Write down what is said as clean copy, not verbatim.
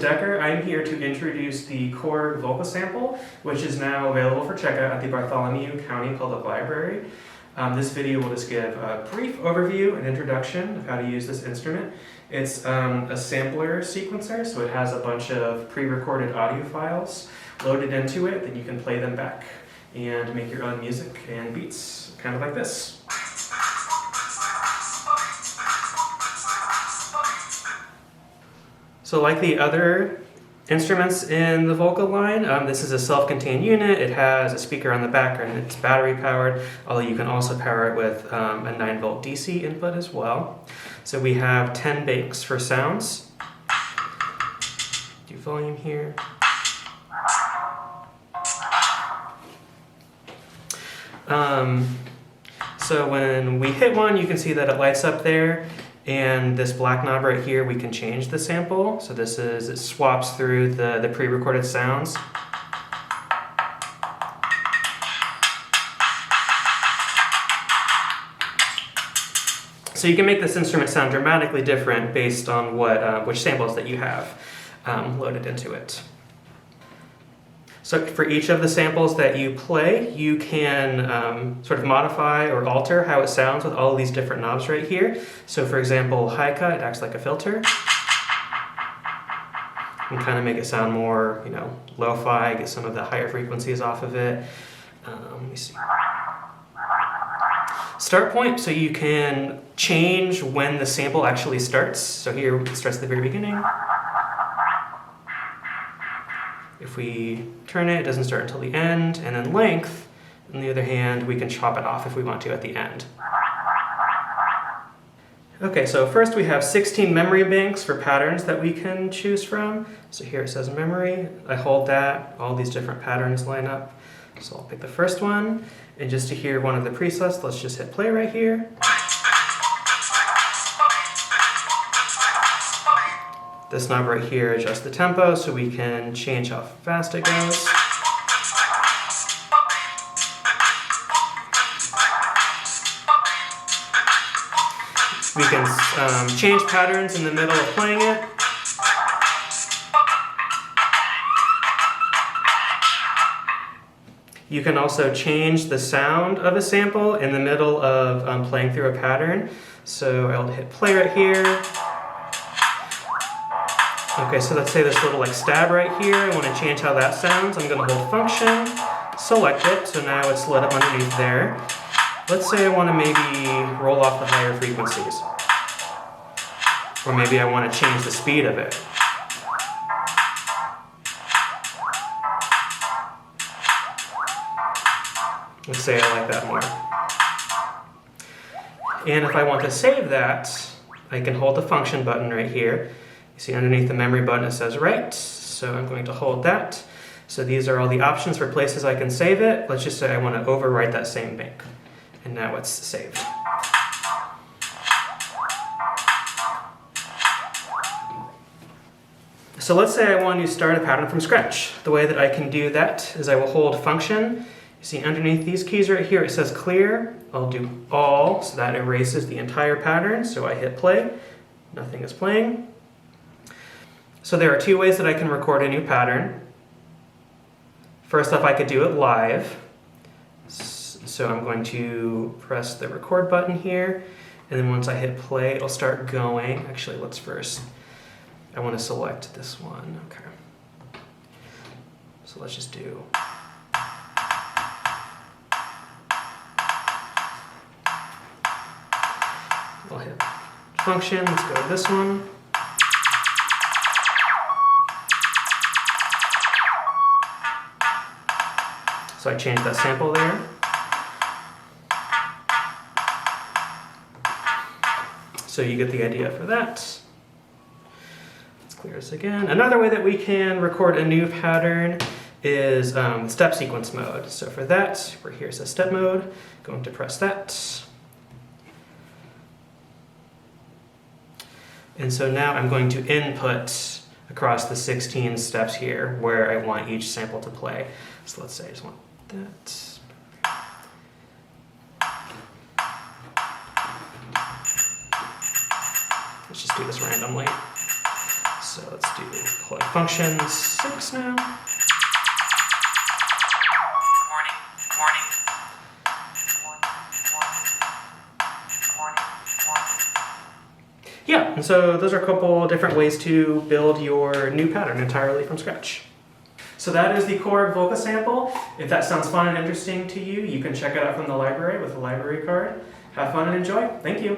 Decker. I'm here to introduce the Korg Volca Sample, which is now available for checkout at the Bartholomew County Public Library. This video will just give a brief overview and introduction of how to use this instrument. It's a sampler sequencer, so it has a bunch of pre-recorded audio files loaded into it that you can play them back and make your own music and beats, kind of like this. So like the other instruments in the Volca line, this is a self-contained unit. It has a speaker on the back and it's battery powered, although you can also power it with a 9-volt DC input as well. So we have 10 banks for sounds. Do volume here. So when we hit one, you can see that it lights up there. And this black knob right here, we can change the sample. So this is, it swaps through the pre-recorded sounds. So you can make this instrument sound dramatically different based on which samples that you have loaded into it. So for each of the samples that you play, you can sort of modify or alter how it sounds with all of these different knobs right here. So for example, high cut, it acts like a filter. And kind of make it sound more, lo-fi, get some of the higher frequencies off of it. Let me see. Start point, so you can change when the sample actually starts. So here it starts at the very beginning. If we turn it, it doesn't start until the end. And then length, on the other hand, we can chop it off if we want to at the end. Okay, so first we have 16 memory banks for patterns that we can choose from. So here it says memory. I hold that, all these different patterns line up. So I'll pick the first one. And just to hear one of the presets, let's just hit play right here. This knob right here adjusts the tempo so we can change how fast it goes. We can change patterns in the middle of playing it. You can also change the sound of a sample in the middle of playing through a pattern. So I'll hit play right here. Okay, so let's say this little stab right here. I want to change how that sounds. I'm going to hold function, select it, so now it's lit up underneath there. Let's say I want to maybe roll off the higher frequencies. Or maybe I want to change the speed of it. Let's say I like that more. And if I want to save that, I can hold the function button right here. You see underneath the memory button it says write, so I'm going to hold that. So these are all the options for places I can save it. Let's just say I want to overwrite that same bank. And now it's saved. So let's say I want to start a pattern from scratch. The way that I can do that is I will hold function. You see underneath these keys right here it says clear. I'll do all, so that erases the entire pattern. So I hit play, nothing is playing. So there are two ways that I can record a new pattern. First off, I could do it live. So I'm going to press the record button here, and then once I hit play, it'll start going. Actually, let's first, I want to select this one. Okay. So let's just do. I'll hit function, let's go to this one. So I changed that sample there. So you get the idea for that. Let's clear this again. Another way that we can record a new pattern is step sequence mode. So for that, we're here, it says step mode. Going to press that. And so now I'm going to input across the 16 steps here where I want each sample to play. So let's say I just want that. Let's just do this randomly. So let's do play function 6 now. Yeah, and so those are a couple different ways to build your new pattern entirely from scratch. So that is the Korg Volca Sample. If that sounds fun and interesting to you, you can check it out from the library with a library card. Have fun and enjoy. Thank you.